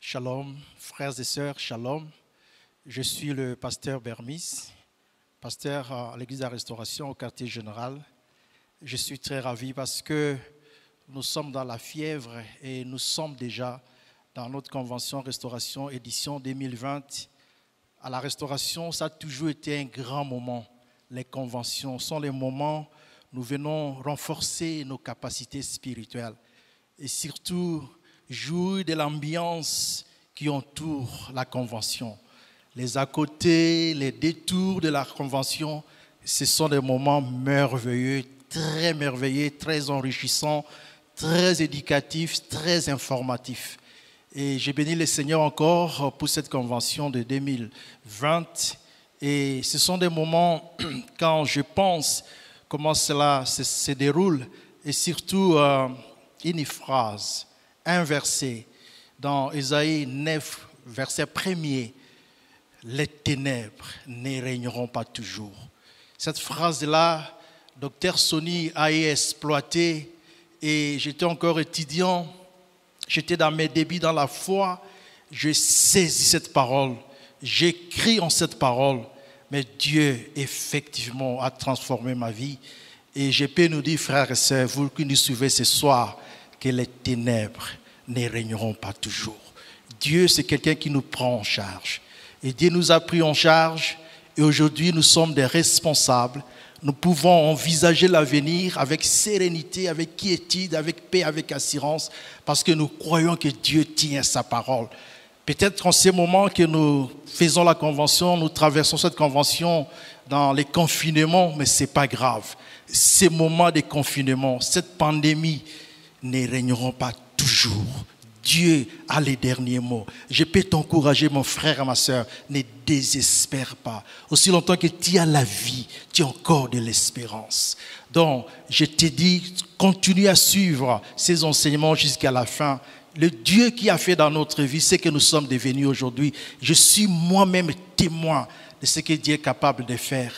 Shalom, frères et sœurs, shalom. Je suis le pasteur Bermis, pasteur à l'église de la Restauration au quartier général. Je suis très ravi parce que nous sommes dans la fièvre et nous sommes déjà dans notre convention Restauration édition 2020. À la Restauration, ça a toujours été un grand moment. Les conventions sont les moments où nous venons renforcer nos capacités spirituelles et surtout jouir de l'ambiance qui entoure la convention. Les à côté, les détours de la convention, ce sont des moments merveilleux, très enrichissants, très éducatifs, très informatifs. Et j'ai béni le Seigneur encore pour cette convention de 2020. Et ce sont des moments, quand je pense comment cela se déroule, et surtout une phrase, un verset dans Ésaïe 9, verset 1er, les ténèbres ne régneront pas toujours. Cette phrase-là, Dr Sony a exploité et j'étais encore étudiant, j'étais dans mes débits dans la foi, je saisis cette parole, j'écris en cette parole, mais Dieu effectivement a transformé ma vie et je peux nous dire, frères et sœurs, vous qui nous suivez ce soir, que les ténèbres ne régneront pas toujours. Dieu, c'est quelqu'un qui nous prend en charge. Et Dieu nous a pris en charge et aujourd'hui, nous sommes des responsables. Nous pouvons envisager l'avenir avec sérénité, avec quiétude, avec paix, avec assurance, parce que nous croyons que Dieu tient sa parole. Peut-être en ces moments que nous faisons la convention, nous traversons cette convention dans les confinements, mais ce n'est pas grave. Ces moments de confinement, cette pandémie, ne régneront pas toujours. Dieu a les derniers mots. Je peux t'encourager, mon frère et ma soeur, ne désespère pas. Aussi longtemps que tu as la vie, tu as encore de l'espérance. Donc, je te dis, continue à suivre ces enseignements jusqu'à la fin. Le Dieu qui a fait dans notre vie, c'est que nous sommes devenus aujourd'hui. Je suis moi-même témoin de ce que Dieu est capable de faire.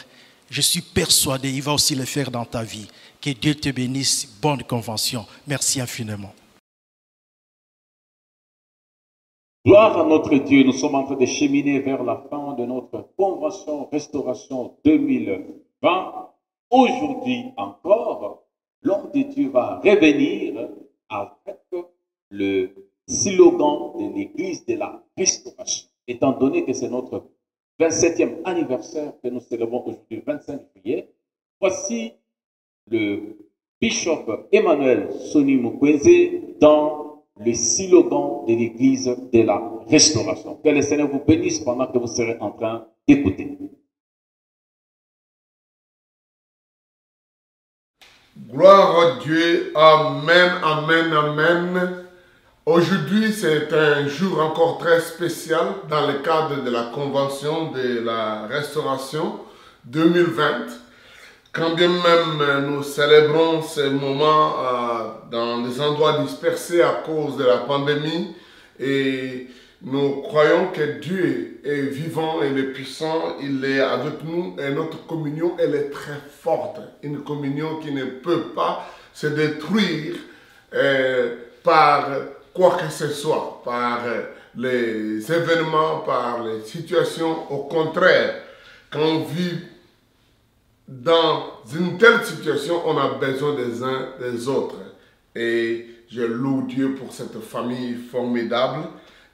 Je suis persuadé, il va aussi le faire dans ta vie. Que Dieu te bénisse. Bonne convention. Merci infiniment. Gloire à notre Dieu. Nous sommes en train de cheminer vers la fin de notre convention Restauration 2020. Aujourd'hui encore, l'homme de Dieu va revenir avec le slogan de l'église de la Restauration. Étant donné que c'est notre 27e anniversaire que nous célébrons aujourd'hui, 25 juillet, voici le bishop Emmanuel Sony Mukweze dans le slogan de l'église de la Restauration. Que le Seigneur vous bénisse pendant que vous serez en train d'écouter. Gloire à Dieu, amen, amen, amen. Aujourd'hui, c'est un jour encore très spécial dans le cadre de la convention de la Restauration 2020. Quand bien même nous célébrons ces moments dans des endroits dispersés à cause de la pandémie et nous croyons que Dieu est vivant et il est puissant, il est avec nous et notre communion elle est très forte. Une communion qui ne peut pas se détruire par quoi que ce soit, par les événements, par les situations. Au contraire, quand on vit dans une telle situation, on a besoin des uns des autres. Et je loue Dieu pour cette famille formidable.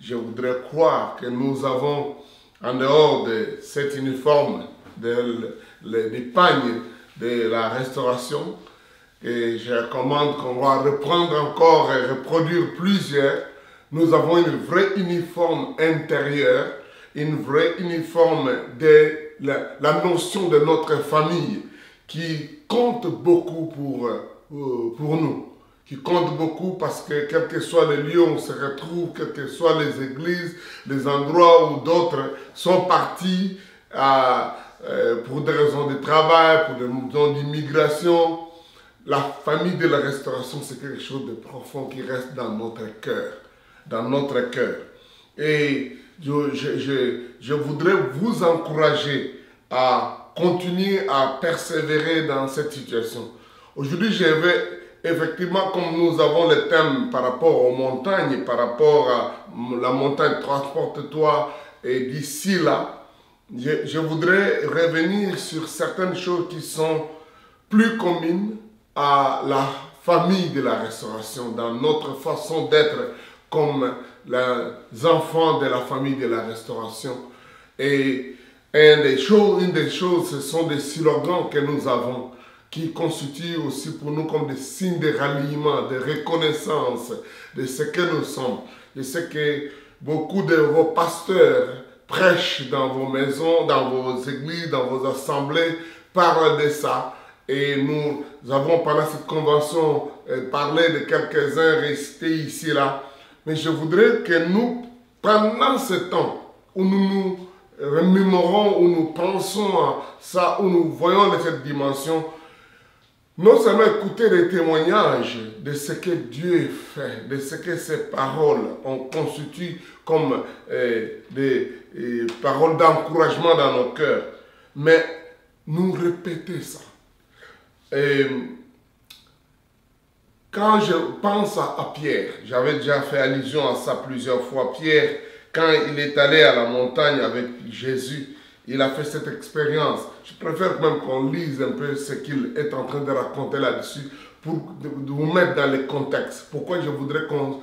Je voudrais croire que nous avons, en dehors de cet uniforme, des pagnes de la Restauration, et je recommande qu'on va reprendre encore et reproduire plusieurs. Nous avons une vraie uniforme intérieure, une vraie uniforme de la notion de notre famille qui compte beaucoup pour nous, qui compte beaucoup parce que quel que soit le lieu où on se retrouve, quelles que soient les églises, les endroits où d'autres sont partis pour des raisons de travail, pour des raisons d'immigration, la famille de la Restauration, c'est quelque chose de profond qui reste dans notre cœur, dans notre cœur. Et je voudrais vous encourager à continuer à persévérer dans cette situation. Aujourd'hui, je vais effectivement, comme nous avons le thème par rapport aux montagnes, par rapport à la montagne, transporte-toi d'ici là, je voudrais revenir sur certaines choses qui sont plus communes à la famille de la restauration, dans notre façon d'être comme les enfants de la famille de la restauration. Et une des choses, ce sont des slogans que nous avons, qui constituent aussi pour nous comme des signes de ralliement, de reconnaissance de ce que nous sommes. Je sais que beaucoup de vos pasteurs prêchent dans vos maisons, dans vos églises, dans vos assemblées, parlent de ça. Et nous avons pendant cette convention parlé de quelques-uns restés ici là. Mais je voudrais que nous, pendant ce temps où nous nous remémorons, où nous pensons à ça, où nous voyons cette dimension, non seulement écouter les témoignages de ce que Dieu fait, de ce que ses paroles ont constitué comme des paroles d'encouragement dans nos cœurs, mais nous répéter ça. Et quand je pense à Pierre, j'avais déjà fait allusion à ça plusieurs fois. Pierre, quand il est allé à la montagne avec Jésus, il a fait cette expérience. Je préfère même qu'on lise un peu ce qu'il est en train de raconter là-dessus pour vous mettre dans le contexte. Pourquoi je voudrais qu'on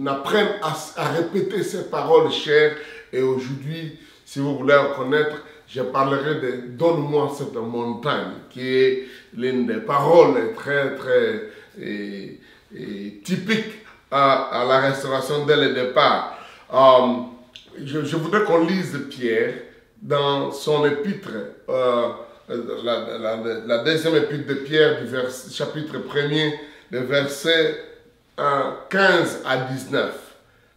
apprenne à répéter ces paroles chères. Et aujourd'hui, si vous voulez en connaître, je parlerai de « Donne-moi cette montagne » qui est l'une des paroles très, très typiques à la restauration dès le départ. Je voudrais qu'on lise Pierre dans son épître, la deuxième épître de Pierre, du chapitre 1er, des versets 15 à 19.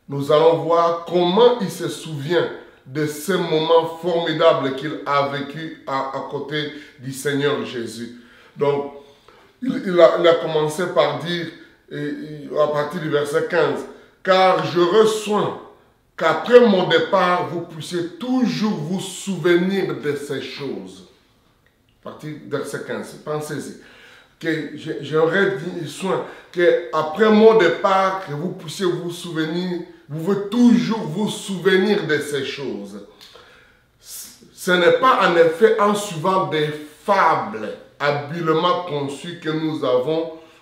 Nous allons voir comment il se souvient de ce moment formidable qu'il a vécu à côté du Seigneur Jésus. Donc, il a commencé par dire, à partir du verset 15, « Car je reçois qu'après mon départ, vous puissiez toujours vous souvenir de ces choses. » À partir du verset 15, pensez-y. Que j'aurais dit soin qu'après mon départ, que vous puissiez vous souvenir, vous pouvez toujours vous souvenir de ces choses. Ce n'est pas en effet en suivant des fables habilement conçues que nous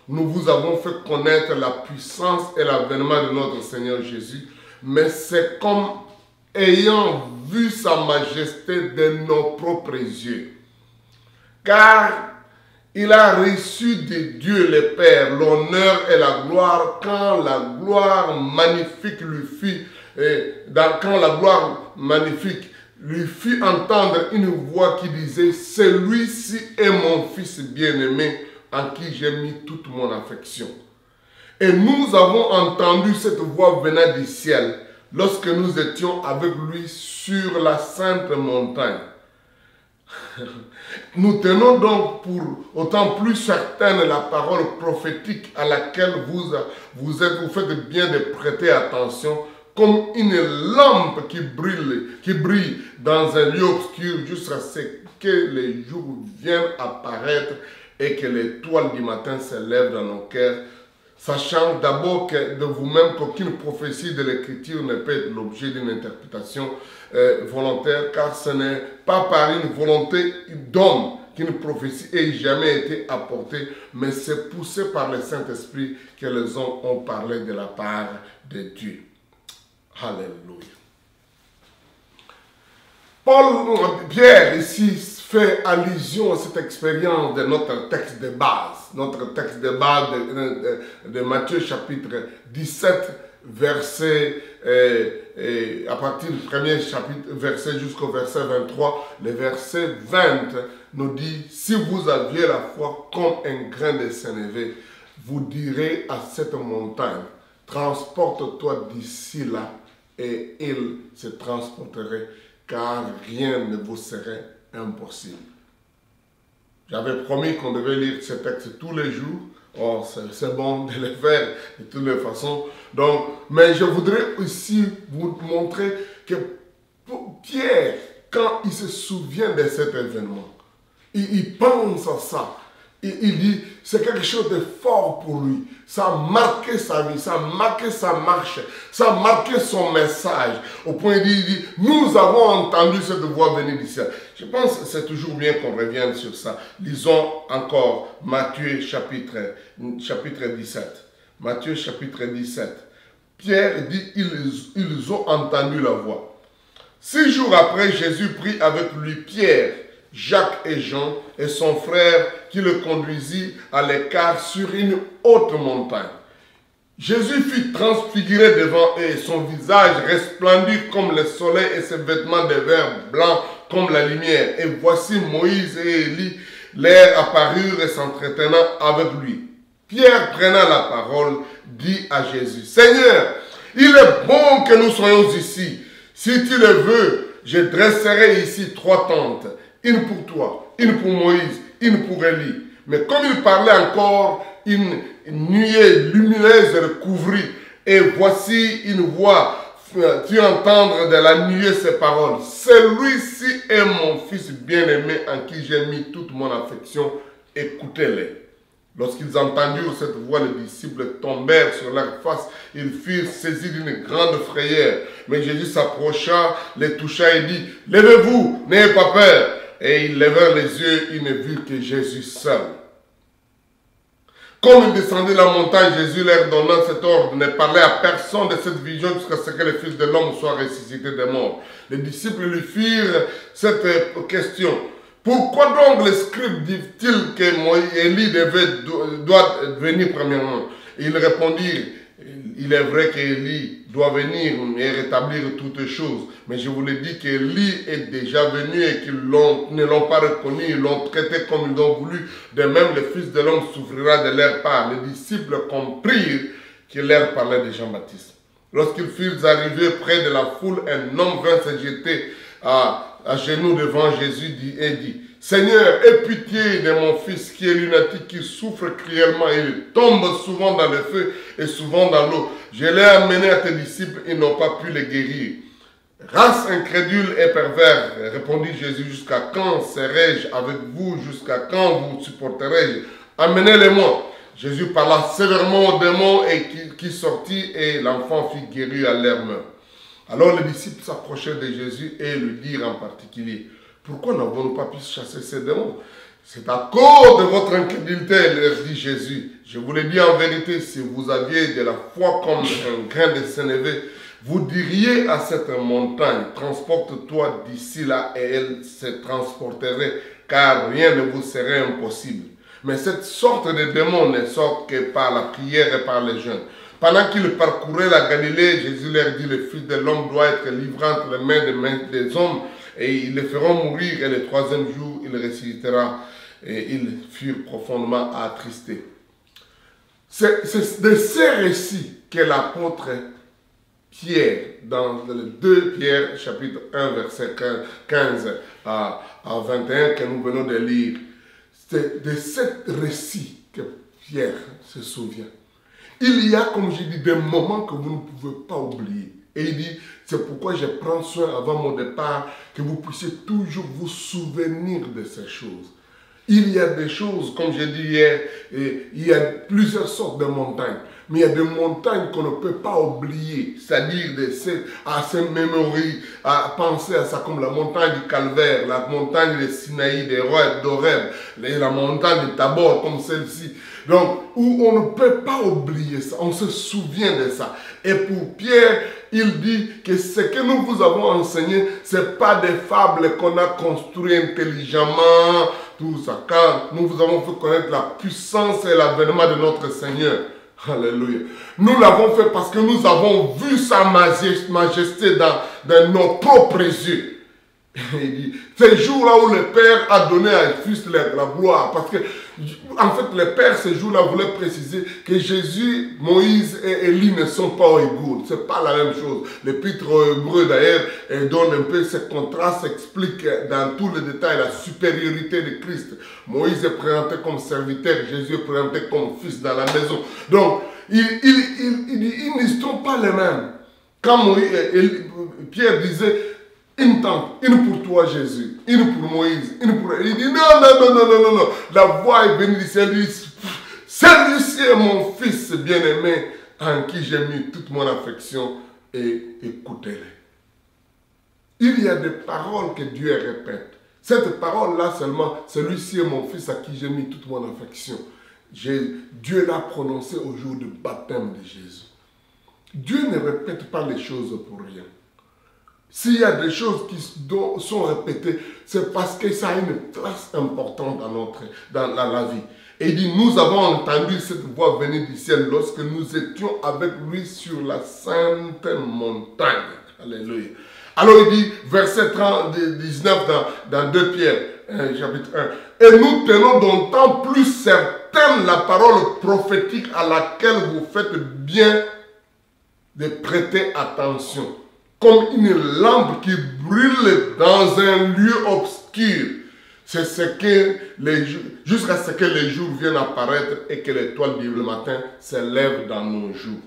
vous avons fait connaître la puissance et l'avènement de notre Seigneur Jésus, mais c'est comme ayant vu sa majesté de nos propres yeux. Car il a reçu de Dieu le Père l'honneur et la gloire quand la gloire magnifique lui fit entendre une voix qui disait « Celui-ci est mon fils bien-aimé en qui j'ai mis toute mon affection. » Et nous avons entendu cette voix venant du ciel lorsque nous étions avec lui sur la sainte montagne. Nous tenons donc pour autant plus certaine la parole prophétique à laquelle vous faites bien de prêter attention, comme une lampe qui brille dans un lieu obscur jusqu'à ce que le jour vienne apparaître et que l'étoile du matin s'élève dans nos cœurs, sachant d'abord que de vous-même qu'aucune prophétie de l'Écriture ne peut être l'objet d'une interprétation volontaire, car ce n'est pas par une volonté d'homme qu'une prophétie ait jamais été apportée, mais c'est poussé par le Saint-Esprit que les hommes ont parlé de la part de Dieu. Alléluia. Pierre ici fait allusion à cette expérience de notre texte de base. Notre texte de base de Matthieu chapitre 17, verset, à partir du premier chapitre, verset jusqu'au verset 23. Le verset 20 nous dit, si vous aviez la foi comme un grain de sénévé, vous direz à cette montagne, transporte-toi d'ici là, et il se transporterait, car rien ne vous serait impossible. J'avais promis qu'on devait lire ce texte tous les jours. Oh, c'est bon de le faire de toutes les façons. Donc, mais je voudrais aussi vous montrer que Pierre, quand il se souvient de cet événement, il pense à ça. il dit, c'est quelque chose de fort pour lui. Ça a marqué sa vie, ça a marqué sa marche, ça a marqué son message. Au point il dit, nous avons entendu cette voix venir du ciel. Je pense que c'est toujours bien qu'on revienne sur ça. Lisons encore Matthieu chapitre 17. Matthieu chapitre 17. Pierre dit, ils ont entendu la voix. 6 jours après, Jésus prit avec lui Pierre, Jacques et Jean et son frère qui le conduisit à l'écart sur une haute montagne. Jésus fut transfiguré devant eux, son visage resplendit comme le soleil et ses vêtements de verre blanc comme la lumière. Et voici Moïse et Élie leur apparurent et s'entretenant avec lui. Pierre, prenant la parole, dit à Jésus, « Seigneur, il est bon que nous soyons ici. Si tu le veux, je dresserai ici 3 tentes, une pour toi, une pour Moïse, une pour Élie. » Mais comme il parlait encore, une nuée lumineuse le couvrit. Et voici une voix, tu entendre de la nuée ces paroles. « Celui-ci est mon fils bien-aimé en qui j'ai mis toute mon affection. Écoutez-les. » Lorsqu'ils entendirent cette voix, les disciples tombèrent sur leur face. Ils furent saisis d'une grande frayeur. Mais Jésus s'approcha, les toucha et dit, « Levez-vous, n'ayez pas peur. » Et ils levèrent les yeux, ils ne virent que Jésus seul. Comme ils descendaient la montagne, Jésus leur donna cet ordre, ne parlait à personne de cette vision jusqu'à ce que le Fils de l'homme soit ressuscité des morts. Les disciples lui firent cette question. Pourquoi donc les scribes disent-ils que Élie doit venir premièrement? Et ils répondirent, il est vrai qu'Élie doit venir et rétablir toutes choses. Mais je vous l'ai dit qu'Élie est déjà venu et qu'ils ne l'ont pas reconnu, ils l'ont traité comme ils ont voulu. De même, le Fils de l'homme souffrira de leur part. Les disciples comprirent qu'il leur parlait de Jean-Baptiste. Lorsqu'ils furent arrivés près de la foule, un homme vint se jeter à genoux devant Jésus et dit, « Seigneur, aie pitié de mon fils qui est lunatique, qui souffre cruellement et il tombe souvent dans le feu et souvent dans l'eau. Je l'ai amené à tes disciples, ils n'ont pas pu le guérir. » « Race incrédule et pervers, répondit Jésus, jusqu'à quand serai-je avec vous, jusqu'à quand vous supporterai-je? Amenez-les-moi. Jésus parla sévèrement au démon et qui sortit et l'enfant fut guéri à leur main. Alors les disciples s'approchèrent de Jésus et lui dirent en particulier, « Pourquoi n'avons-nous pas pu chasser ces démons? C'est à cause de votre incrédulité, leur dit Jésus. Je vous le dis en vérité, si vous aviez de la foi comme un grain de sénévé, vous diriez à cette montagne, transporte-toi d'ici là et elle se transporterait, car rien ne vous serait impossible. Mais cette sorte de démons ne sort que par la prière et par les jeûnes. Pendant qu'ils parcouraient la Galilée, Jésus leur dit, le Fils de l'homme doit être livré entre les mains des hommes, et ils le feront mourir, et le 3e jour, il ressuscitera. Et ils furent profondément attristés. C'est de ces récits que l'apôtre Pierre, dans le 2 Pierre, chapitre 1, verset 15 à 21, que nous venons de lire, c'est de ces récits que Pierre se souvient. Il y a, comme j'ai dit, des moments que vous ne pouvez pas oublier. Et il dit, c'est pourquoi je prends soin avant mon départ, que vous puissiez toujours vous souvenir de ces choses. Il y a des choses, comme j'ai dit hier, il y a plusieurs sortes de montagnes. Mais il y a des montagnes qu'on ne peut pas oublier. C'est-à-dire à se mémoriser, à penser à ça comme la montagne du Calvaire, la montagne de Sinaï, des rois d'Horeb, la montagne de Tabor comme celle-ci. Donc, où on ne peut pas oublier ça, on se souvient de ça. Et pour Pierre, il dit que ce que nous vous avons enseigné, ce n'est pas des fables qu'on a construites intelligemment, tout ça. Quand nous vous avons fait connaître la puissance et l'avènement de notre Seigneur. Alléluia. Nous l'avons fait parce que nous avons vu sa majesté dans nos propres yeux. Il dit, ces jours-là où le Père a donné à Fils la gloire, parce que, en fait, le Père, ces jours-là, voulait préciser que Jésus, Moïse et Élie ne sont pas égaux. Ce n'est pas la même chose. L'Épître hébreu, d'ailleurs, donne un peu ce contraste, explique dans tous les détails la supériorité de Christ. Moïse est présenté comme serviteur, Jésus est présenté comme fils dans la maison. Donc, ils ne sont pas les mêmes. Quand Pierre disait, une tente, une pour toi Jésus, une pour Moïse, une pour... Il dit non, non, non, non, non, non, non. La voix est venue du ciel, il dit, celui-ci est mon fils bien-aimé en qui j'ai mis toute mon affection et écoutez-les. Il y a des paroles que Dieu répète. Cette parole-là seulement, celui-ci est mon fils à qui j'ai mis toute mon affection. Dieu l'a prononcé au jour du baptême de Jésus. Dieu ne répète pas les choses pour rien. S'il y a des choses qui sont répétées, c'est parce que ça a une place importante dans la vie. Et il dit, nous avons entendu cette voix venir du ciel lorsque nous étions avec lui sur la sainte montagne. Alléluia. Alors il dit, verset 19 dans 2 Pierre, chapitre 1. Et nous tenons d'autant plus certaine la parole prophétique à laquelle vous faites bien de prêter attention. Comme une lampe qui brûle dans un lieu obscur. C'est ce que jusqu'à ce que les jours viennent apparaître et que l'étoile du matin s'élève dans nos jours.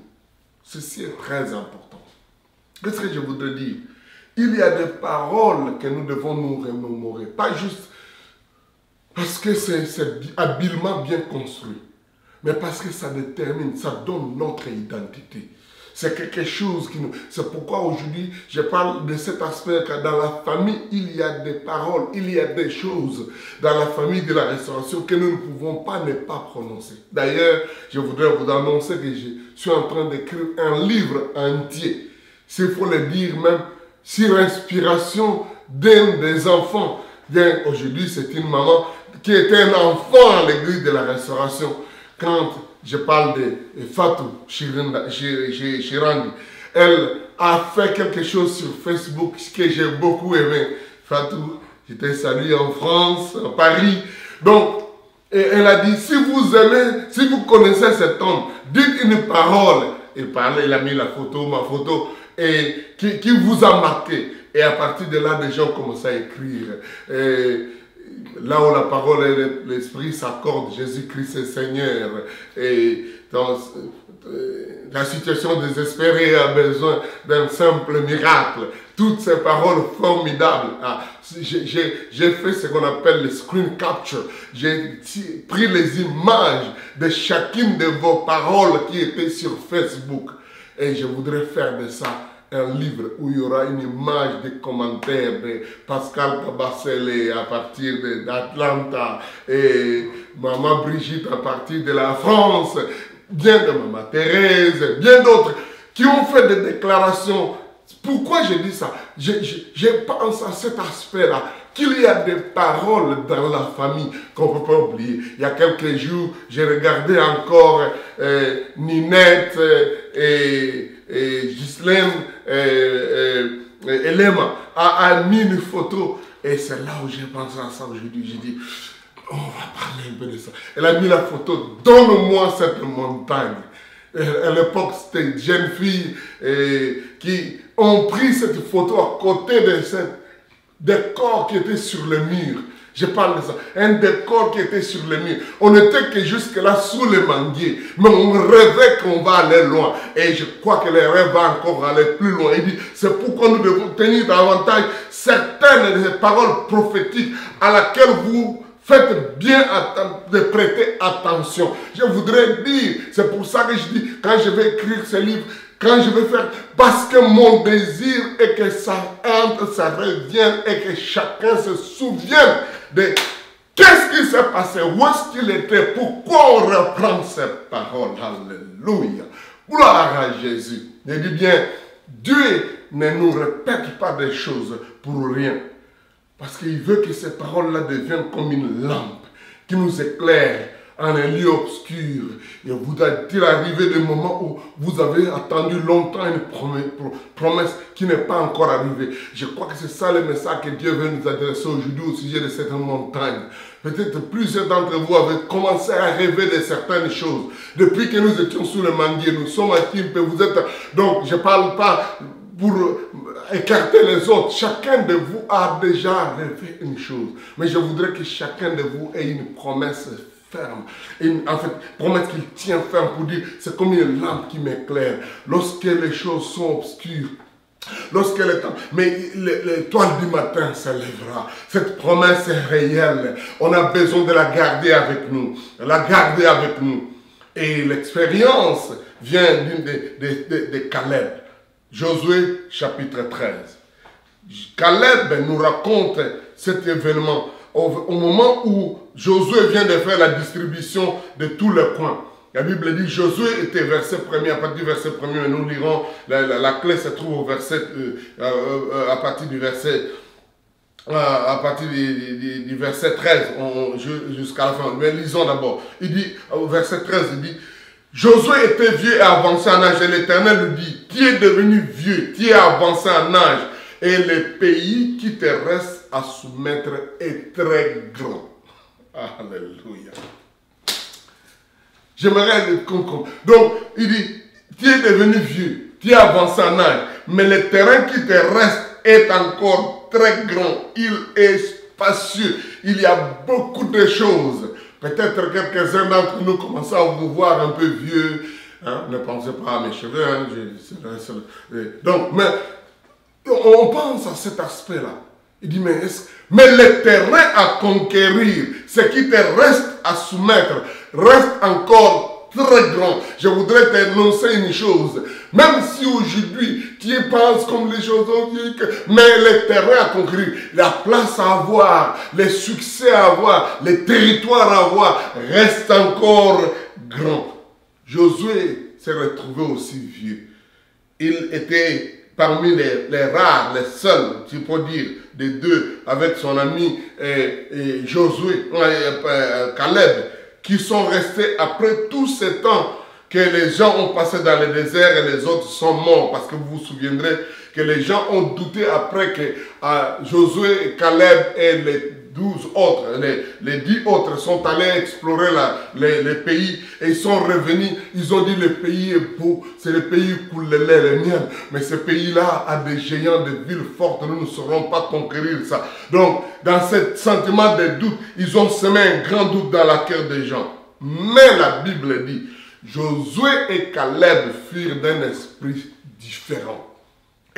Ceci est très important. Qu'est-ce que je voudrais dire? Il y a des paroles que nous devons nous remémorer. Pas juste parce que c'est habilement bien construit, mais parce que ça détermine, ça donne notre identité. C'est quelque chose qui nous... C'est pourquoi aujourd'hui, je parle de cet aspect que dans la famille, il y a des paroles, il y a des choses dans la famille de la restauration que nous ne pouvons pas ne pas prononcer. D'ailleurs, je voudrais vous annoncer que je suis en train d'écrire un livre entier. S'il faut le dire même, sur l'inspiration d'un des enfants. Aujourd'hui, c'est une maman qui était un enfant à l'église de la restauration. Quand je parle de Fatou Chirandi, elle a fait quelque chose sur Facebook que j'ai beaucoup aimé. Fatou, je t'ai salué en France, à Paris. Donc, elle a dit, si vous aimez, si vous connaissez cet homme, dites une parole. Et parlait, il a mis la photo, ma photo, et qui vous a marqué. Et à partir de là, des gens commencent à écrire. Là où la parole et l'esprit s'accordent, Jésus-Christ est Seigneur. Et dans la situation désespérée a besoin d'un simple miracle. Toutes ces paroles formidables. J'ai fait ce qu'on appelle le screen capture. J'ai pris les images de chacune de vos paroles qui étaient sur Facebook. Et je voudrais faire de ça un livre où il y aura une image des commentaires de Pascal Kabasele à partir d'Atlanta et Maman Brigitte à partir de la France, bien de Maman Thérèse, bien d'autres qui ont fait des déclarations. Pourquoi je dis ça? Je pense à cet aspect-là, qu'il y a des paroles dans la famille qu'on ne peut pas oublier. Il y a quelques jours, j'ai regardé encore Ninette et Ghislaine Elema a mis une photo. Et c'est là où j'ai pensé à ça aujourd'hui. J'ai dit, on va parler un peu de ça. Elle a mis la photo, donne-moi cette montagne. À l'époque, c'était une jeune fille qui ont pris cette photo à côté de des corps qui étaient sur le mur. Je parle de ça. Un décor qui était sur le mur. On n'était que jusque-là sous le manguier. Mais on rêvait qu'on va aller loin. Et je crois que les rêves vont encore aller plus loin. Il dit, c'est pourquoi nous devons tenir davantage certaines des paroles prophétiques à laquelle vous faites bien de prêter attention. Je voudrais dire, c'est pour ça que je dis, quand je vais écrire ce livre, quand je vais faire, parce que mon désir est que ça entre, ça revienne et que chacun se souvienne de qu'est-ce qui s'est passé, où est-ce qu'il était, pourquoi on reprend ces paroles. Alléluia. Gloire à Jésus. Je dis bien, Dieu ne nous répète pas des choses pour rien. Parce qu'il veut que ces paroles-là deviennent comme une lampe qui nous éclaire en un lieu obscur. Et vous a-t-il arrivé des moments où vous avez attendu longtemps une promesse qui n'est pas encore arrivée? Je crois que c'est ça le message que Dieu veut nous adresser aujourd'hui au sujet de cette montagne. Peut-être plusieurs d'entre vous avez commencé à rêver de certaines choses. Depuis que nous étions sous le manguier, nous sommes à Timpe, vous êtes... Donc, je ne parle pas pour écarter les autres. Chacun de vous a déjà rêvé une chose. Mais je voudrais que chacun de vous ait une promesse ferme. En fait, promesse qu'il tient ferme pour dire, c'est comme une lampe qui m'éclaire. Lorsque les choses sont obscures, Lorsqu'elle est temps, mais l'étoile du matin se lèvera. Cette promesse est réelle. On a besoin de la garder avec nous. La garder avec nous. Et l'expérience vient d'une de Caleb. Josué chapitre 13. Caleb nous raconte cet événement au moment où Josué vient de faire la distribution de tous les coins. La Bible dit Josué était verset 1er, à partir du verset 1er, nous lirons, la clé se trouve au verset, à partir du verset, à partir du verset 13 jusqu'à la fin. Mais lisons d'abord. Il dit, au verset 13, il dit, Josué était vieux et avancé en âge, et l'Éternel lui dit, tu es devenu vieux, tu es avancé en âge, et le pays qui te reste à soumettre est très grand. Alléluia. J'aimerais le comprendre. Donc, il dit, tu es devenu vieux, tu es avancé en âge, mais le terrain qui te reste est encore très grand. Il est spacieux. Il y a beaucoup de choses. Peut-être quelques-uns d'entre nous commencent à vous voir un peu vieux. Hein? Ne pensez pas à mes cheveux. Hein? Donc, mais on pense à cet aspect-là. Il dit, mais le terrain à conquérir, ce qui te reste à soumettre, reste encore très grand. Je voudrais t'annoncer une chose. Même si aujourd'hui, tu y penses comme les choses logiques, mais le terrain à conquérir, la place à avoir, les succès à avoir, les territoires à avoir, reste encore grand. Josué s'est retrouvé aussi vieux. Il était parmi les rares, les seuls, tu peux dire, des deux, avec son ami Josué, Caleb, qui sont restés après tout ce temps que les gens ont passé dans le désert et les autres sont morts. Parce que vous vous souviendrez que les gens ont douté après que Josué et Caleb et les 12 autres, les 10 autres sont allés explorer les pays et ils sont revenus. Ils ont dit le pays est beau, c'est le pays où coule le lait et le miel. Mais ce pays-là a des géants, des villes fortes, nous ne saurons pas conquérir ça. Donc, dans ce sentiment de doute, ils ont semé un grand doute dans la cœur des gens. Mais la Bible dit, Josué et Caleb furent d'un esprit différent.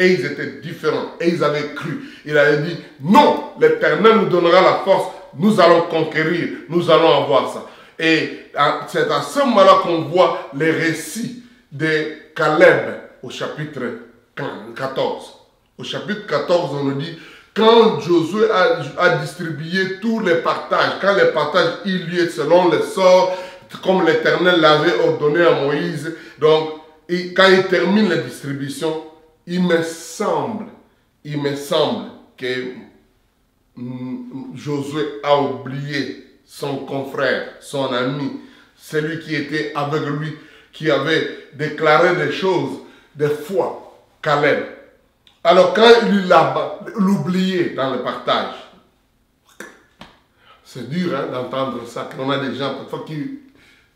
Et ils étaient différents. Et ils avaient cru. Il avait dit, non, l'Éternel nous donnera la force. Nous allons conquérir. Nous allons avoir ça. Et c'est à ce moment-là qu'on voit les récits de Caleb au chapitre 14. Au chapitre 14, on nous dit, quand Josué a distribué tous les partages, quand les partages eurent lieu selon les sorts, comme l'Éternel l'avait ordonné à Moïse, donc, quand il termine la distribution, il me semble que Josué a oublié son confrère, son ami, celui qui était avec lui, qui avait déclaré des choses, des foi, Caleb. Alors quand il l'a oublié dans le partage, c'est dur hein, d'entendre ça, qu'on a des gens parfois qui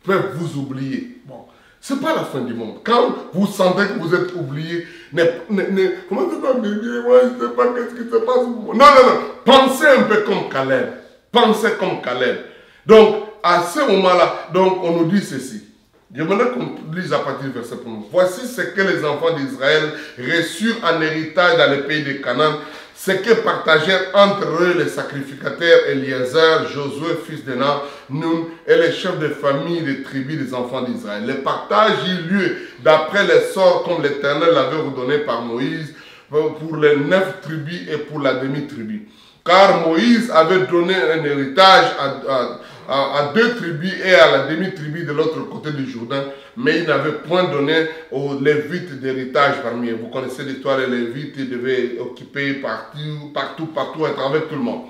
peuvent vous oublier. Bon. Ce n'est pas la fin du monde. Quand vous sentez que vous êtes oublié, comment tu vas me dire, moi je ne sais pas qu'est-ce qui se passe. Non. Pensez un peu comme Caleb. Pensez comme Caleb. Donc, à ce moment-là, donc on nous dit ceci. J'aimerais qu'on lise à partir du verset 1. Voici ce que les enfants d'Israël reçurent en héritage dans le pays de Canaan, ce que partagèrent entre eux les sacrificateurs Eliezer, Josué, fils de Nun, et les chefs de famille des tribus des enfants d'Israël. Le partage eut lieu d'après les sorts comme l'Éternel l'avait ordonné par Moïse pour les 9 tribus et pour la demi-tribu. Car Moïse avait donné un héritage à 2 tribus et à la demi-tribu de l'autre côté du Jourdain, mais il n'avait point donné aux Lévites d'héritage parmi eux. Vous connaissez l'histoire des Lévites, ils devaient occuper partout à travers tout le monde.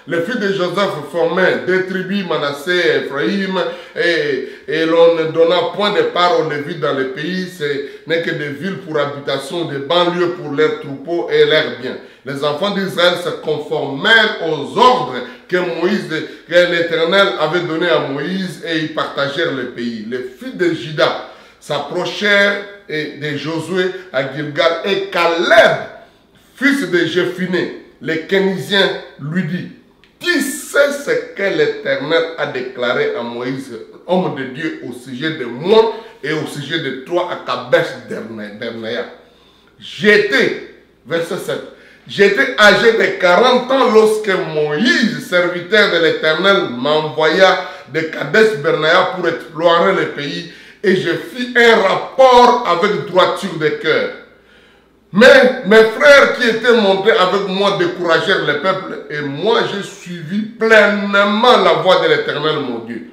Les fils de Joseph formaient 2 tribus, Manassé et Ephraïm, et l'on ne donna point de part aux Lévites dans le pays, ce n'est que des villes pour habitation, des banlieues pour leurs troupeaux et leurs biens. Les enfants d'Israël se conformèrent aux ordres que l'Éternel avait donnés à Moïse et ils partagèrent le pays. Les fils de Juda s'approchèrent de Josué à Gilgal et Caleb, fils de Jephuné, le Kénizien, lui dit, tu sais ce que l'Éternel a déclaré à Moïse, homme de Dieu, au sujet de moi et au sujet de toi à Kadesh Barnea. J'étais Verset 7. J'étais âgé de 40 ans lorsque Moïse, serviteur de l'Éternel, m'envoya de Kadesh Barnéa pour explorer le pays et je fis un rapport avec droiture de cœur. Mais mes frères qui étaient montés avec moi découragèrent le peuple et moi j'ai suivi pleinement la voie de l'Éternel mon Dieu.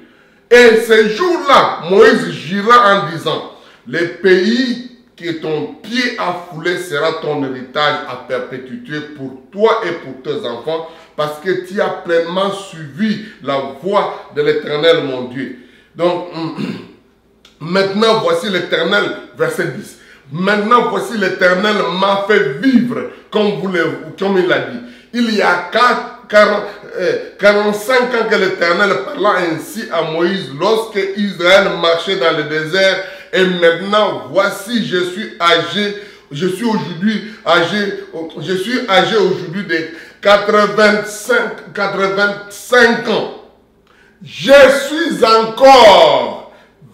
Et ce jour-là, Moïse jura en disant, le pays que ton pied a foulé sera ton héritage à perpétuité pour toi et pour tes enfants, parce que tu as pleinement suivi la voie de l'Éternel mon Dieu. Donc, maintenant voici l'Éternel, verset 10. Maintenant voici l'Éternel m'a fait vivre comme il l'a dit. Il y a 45 ans que l'Éternel parla ainsi à Moïse lorsque Israël marchait dans le désert. Et maintenant, voici, je suis âgé aujourd'hui de 85 ans. Je suis encore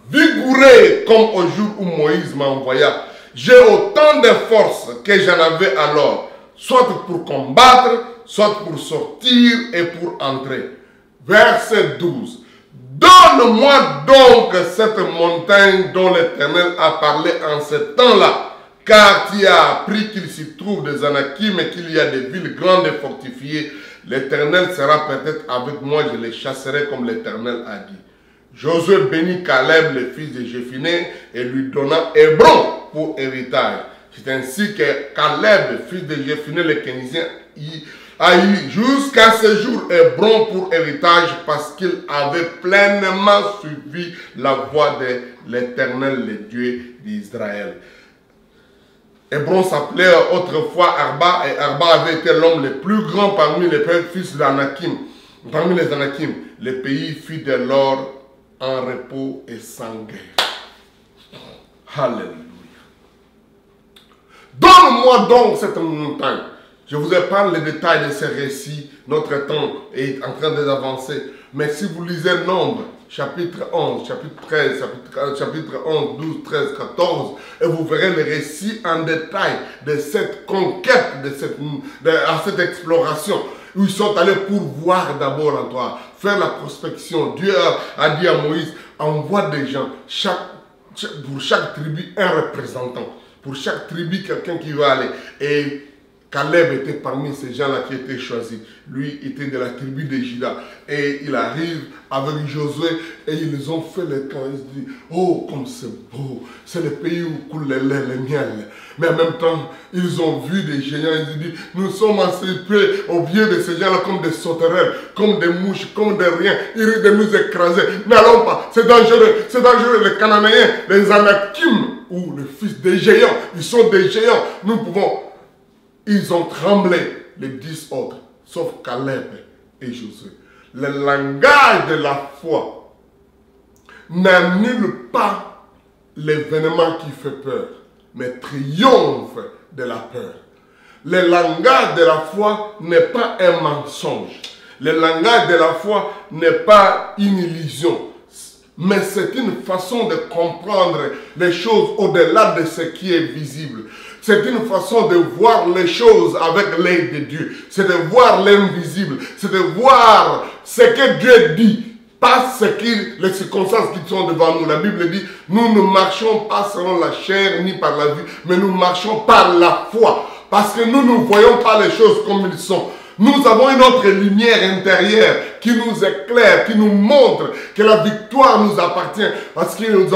vigoureux comme au jour où Moïse m'envoya. J'ai autant de force que j'en avais alors, soit pour combattre, soit pour sortir et pour entrer. Verset 12. Donne-moi donc cette montagne dont l'Éternel a parlé en ce temps-là, car tu as appris qu'il s'y trouve des Anakim et qu'il y a des villes grandes et fortifiées. L'Éternel sera peut-être avec moi, je les chasserai comme l'Éternel a dit. Josué bénit Caleb, le fils de Jéphiné, et lui donna Hébron pour héritage. C'est ainsi que Caleb, le fils de Jéphiné, le Kénizien, a eu jusqu'à ce jour Hébron pour héritage parce qu'il avait pleinement suivi la voie de l'Éternel, le Dieu d'Israël. Hébron s'appelait autrefois Arba, et Arba avait été l'homme le plus grand parmi les fils d'Anakim. Parmi les Anakim, le pays fut dès lors en repos et sans guerre. Alléluia. Donne-moi donc cette montagne. Je vous épargne les détails de ces récits. Notre temps est en train d'avancer. Mais si vous lisez Nombre, chapitre 11, chapitre 13, chapitre 11, 12, 13, 14, et vous verrez les récits en détail de cette conquête, de cette exploration, où ils sont allés pour voir d'abord en toi, faire la prospection. Dieu a dit à Moïse, envoie des gens, pour chaque tribu un représentant, pour chaque tribu quelqu'un qui va aller. Et Caleb était parmi ces gens-là qui étaient choisis. Lui était de la tribu de Juda. Et il arrive avec Josué et ils ont fait le camp. Ils se disent, oh, comme c'est beau. C'est le pays où coule le lait, le miel. Mais en même temps, ils ont vu des géants. Ils se disent, nous sommes encerclés au pied de ces gens-là comme des sauterelles, comme des mouches, comme des riens. Ils risquent de nous écraser. N'allons pas. C'est dangereux. C'est dangereux. Les Cananéens, les Anakim, ou les fils des géants. Ils sont des géants. Nous pouvons... Ils ont tremblé, les 10 autres, sauf Caleb et Josué. Le langage de la foi n'annule pas l'événement qui fait peur, mais triomphe de la peur. Le langage de la foi n'est pas un mensonge. Le langage de la foi n'est pas une illusion. Mais c'est une façon de comprendre les choses au-delà de ce qui est visible. C'est une façon de voir les choses avec l'œil de Dieu. C'est de voir l'invisible. C'est de voir ce que Dieu dit. Pas les circonstances qui sont devant nous. La Bible dit, nous ne marchons pas selon la chair ni par la vue, mais nous marchons par la foi. Parce que nous ne voyons pas les choses comme ils sont. Nous avons une autre lumière intérieure qui nous éclaire, qui nous montre que la victoire nous appartient. Parce que si nous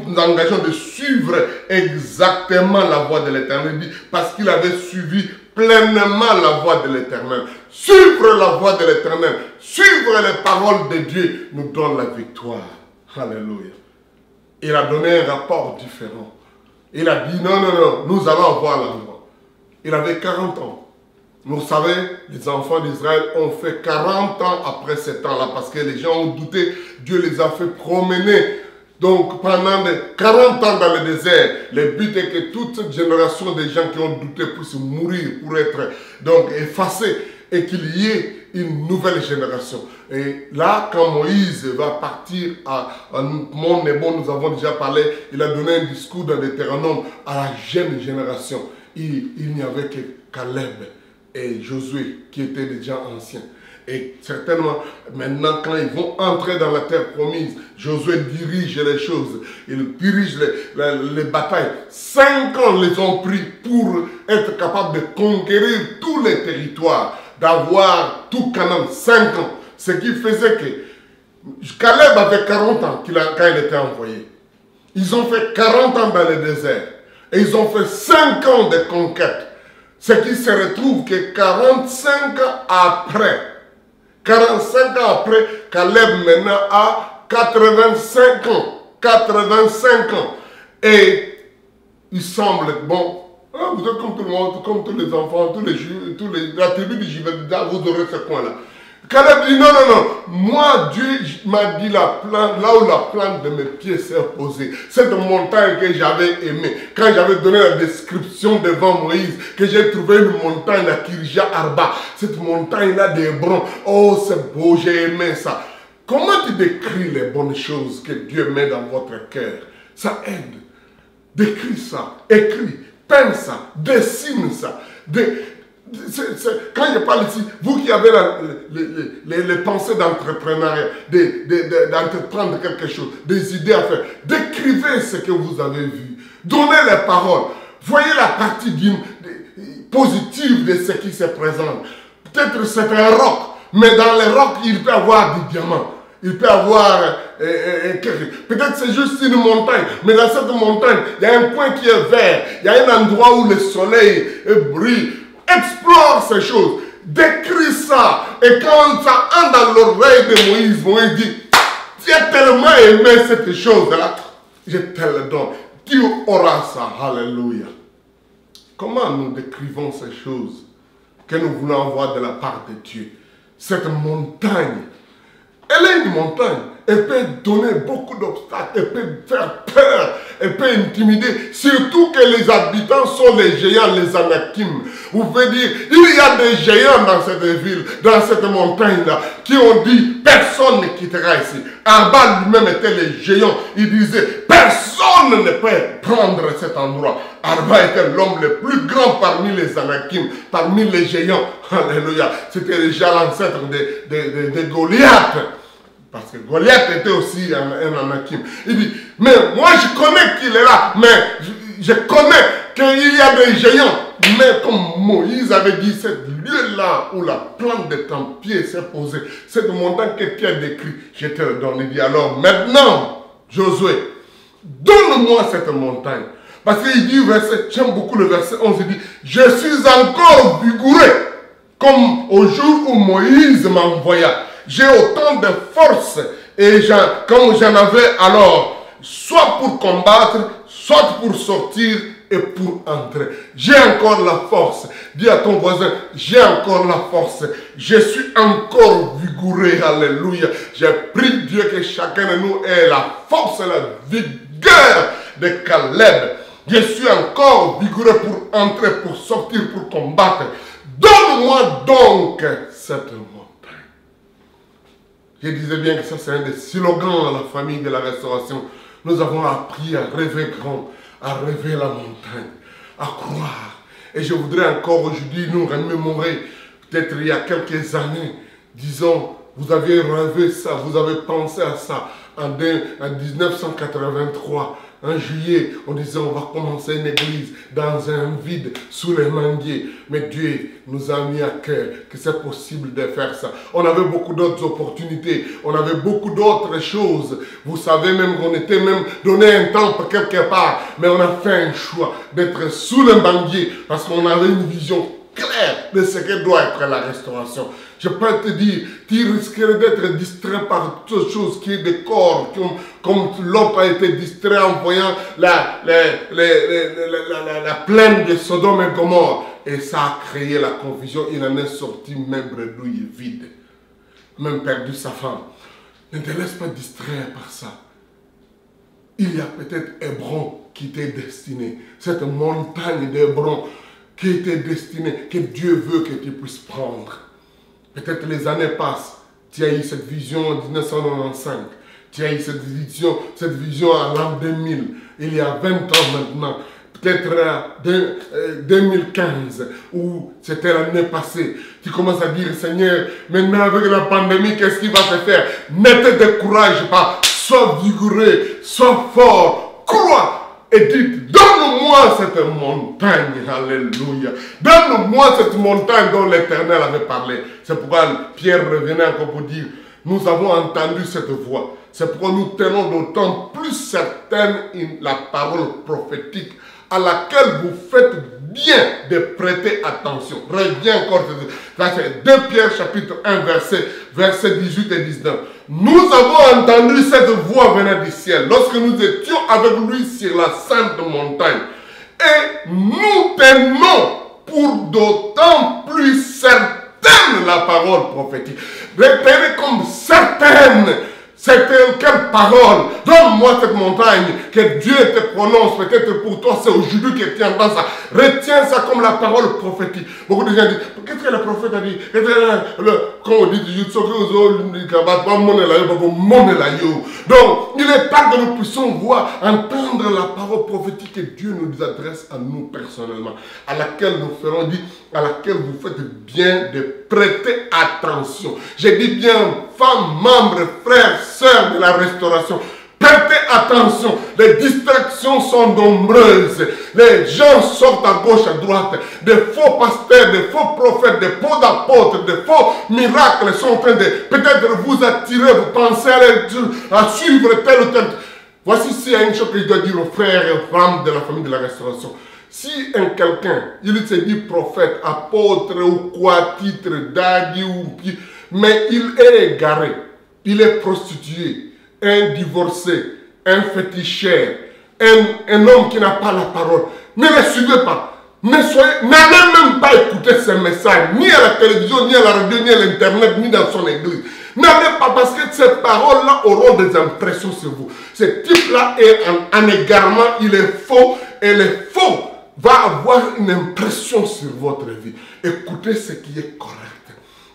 nous engageons de suivre exactement la voie de l'Éternel, parce qu'il avait suivi pleinement la voie de l'Éternel. Suivre la voie de l'Éternel, suivre les paroles de Dieu nous donne la victoire. Alléluia. Il a donné un rapport différent. Il a dit non, nous allons avoir l'endroit. Il avait 40 ans. Vous savez, les enfants d'Israël ont fait 40 ans après ce temps-là parce que les gens ont douté. Dieu les a fait promener. Donc pendant 40 ans dans le désert, le but est que toute cette génération de gens qui ont douté puissent mourir pour être donc effacés et qu'il y ait une nouvelle génération. Et là, quand Moïse va partir à Mont Nebo, nous avons déjà parlé, il a donné un discours dans Deutéronome à la jeune génération. il n'y avait que Caleb et Josué qui étaient déjà anciens. Et certainement, maintenant, quand ils vont entrer dans la terre promise, Josué dirige les choses, il dirige les batailles. 5 ans les ont pris pour être capable de conquérir tous les territoires, d'avoir tout Canaan, 5 ans. Ce qui faisait que Caleb avait 40 ans quand il était envoyé. Ils ont fait 40 ans dans le désert et ils ont fait 5 ans de conquête. Ce qui se retrouve que 45 ans après, Caleb maintenant a 85 ans. 85 ans. Et il semble, bon, vous êtes comme tout le monde, comme tous les enfants, la tribu du Juda, vous aurez ce coin-là. Caleb dit non, moi Dieu m'a dit là où la plante de mes pieds s'est posée, cette montagne que j'avais aimée, quand j'avais donné la description devant Moïse, que j'ai trouvé une montagne à Kirja Arba, cette montagne-là d'Hébron, oh c'est beau, j'ai aimé ça. Comment tu décris les bonnes choses que Dieu met dans votre cœur? Ça aide. Décris ça, écris, peins ça, dessine ça. Quand je parle ici, vous qui avez les pensées d'entrepreneuriat, d'entreprendre quelque chose, des idées à faire, décrivez ce que vous avez vu. Donnez les paroles. Voyez la partie positive de ce qui se présente. Peut-être c'est un roc, mais dans les rocs, il peut y avoir des diamants. Il peut y avoir peut-être c'est juste une montagne, mais dans cette montagne, il y a un point qui est vert, il y a un endroit où le soleil brille. Explore ces choses, décris ça. Et quand ça entre dans l'oreille de Moïse, Moïse dit, tu as tellement aimé cette chose-là, je te le donne. Tu auras ça. Alléluia. Comment nous décrivons ces choses que nous voulons avoir de la part de Dieu? Cette montagne, elle est une montagne. Elle peut donner beaucoup d'obstacles, elle peut faire peur, elle peut intimider. Surtout que les habitants sont les géants, les Anakim. Vous pouvez dire, il y a des géants dans cette ville, dans cette montagne-là, qui ont dit, personne ne quittera ici. Arba lui-même était le géant. Il disait, personne ne peut prendre cet endroit. Arba était l'homme le plus grand parmi les Anakim, parmi les géants. Alléluia. C'était déjà l'ancêtre de Goliath. Parce que Goliath était aussi un Anakim. Il dit, mais moi je connais qu'il est là, mais je connais qu'il y a des géants. Mais comme Moïse avait dit, ce lieu-là où la plante de ton pied s'est posée, cette montagne que tu as décrite, je te le donne. Il dit, alors maintenant, Josué, donne-moi cette montagne. Parce qu'il dit, j'aime beaucoup le verset 11, il dit, je suis encore vigoureux, comme au jour où Moïse m'envoya. J'ai autant de force et comme j'en avais alors, soit pour combattre, soit pour sortir et pour entrer. J'ai encore la force. Dis à ton voisin, j'ai encore la force. Je suis encore vigoureux. Alléluia. J'ai prié Dieu que chacun de nous ait la force et la vigueur de Caleb. Je suis encore vigoureux pour entrer, pour sortir, pour combattre. Donne-moi donc cette montagne. Je disais bien que ça c'est un des slogans à la famille de la restauration. Nous avons appris à rêver grand, à rêver la montagne, à croire. Et je voudrais encore aujourd'hui nous remémorer, peut-être il y a quelques années, disons, vous avez rêvé ça, vous avez pensé à ça en 1983. En juillet, on disait on va commencer une église dans un vide sous les manguiers. Mais Dieu nous a mis à cœur que c'est possible de faire ça. On avait beaucoup d'autres opportunités. On avait beaucoup d'autres choses. Vous savez même qu'on était même donné un temple quelque part. Mais on a fait un choix d'être sous les manguiers parce qu'on avait une vision claire de ce que doit être la restauration. Je peux te dire, tu risquerais d'être distrait par toute chose qui est de corps, comme Lot a été distrait en voyant la plaine de Sodome et Gomorrhe. Et ça a créé la confusion. Il en est sorti même bredouille vide, même perdu sa femme. Ne te laisse pas distraire par ça. Il y a peut-être Hébron qui t'est destiné, cette montagne d'Hébron qui était destinée, que Dieu veut que tu puisses prendre. Peut-être les années passent. Tu as eu cette vision en 1995. Tu as eu cette vision à l'an 2000. Il y a 20 ans maintenant. peut-être 2015, ou c'était l'année passée, tu commences à dire, Seigneur, maintenant avec la pandémie, qu'est-ce qui va se faire? Ne te décourage pas, sois vigoureux, sois fort, crois. Et dites, donne-moi cette montagne, alléluia. Donne-moi cette montagne dont l'Éternel avait parlé. C'est pourquoi Pierre revenait encore pour dire, nous avons entendu cette voix. C'est pourquoi nous tenons d'autant plus certaine la parole prophétique à laquelle vous faites bien de prêter attention. Reviens encore. Là, c'est 2 Pierre chapitre 1 verset 18 et 19. Nous avons entendu cette voix venant du ciel lorsque nous étions avec lui sur la sainte montagne. Et nous tenons pour d'autant plus certaine la parole prophétique. Retenez comme certaine. Quelle parole? Donne-moi cette montagne que Dieu te prononce. Peut-être pour toi, c'est aujourd'hui que tu entends ça. Retiens ça comme la parole prophétique. Beaucoup de gens disent, qu'est-ce que le prophète a dit? Quand on dit, donc, il est temps que nous puissions voir, entendre la parole prophétique que Dieu nous adresse à nous personnellement, à laquelle nous ferons dire, à laquelle vous faites bien de prêter attention. J'ai dit bien, femmes, membres, frères, sœurs de la restauration, prêtez attention, les distractions sont nombreuses, les gens sortent à gauche, à droite, des faux pasteurs, des faux prophètes, des faux apôtres, des faux miracles sont en train de peut-être vous attirer, vous pensez à suivre tel ou tel. Voici s'il y a une chose que je dois dire aux frères et aux femmes de la famille de la restauration. Si quelqu'un, il se dit prophète, apôtre ou quoi, titre, daddy ou mais il est égaré, il est prostitué, un divorcé, un féticheur, un homme qui n'a pas la parole, ne le suivez pas. N'allez même pas écouter ces messages, ni à la télévision, ni à la radio, ni à l'internet, ni dans son église. N'allez pas parce que ces paroles-là auront des impressions sur vous. Ce type-là est en égarement, il est faux, et le faux va avoir une impression sur votre vie. Écoutez ce qui est correct.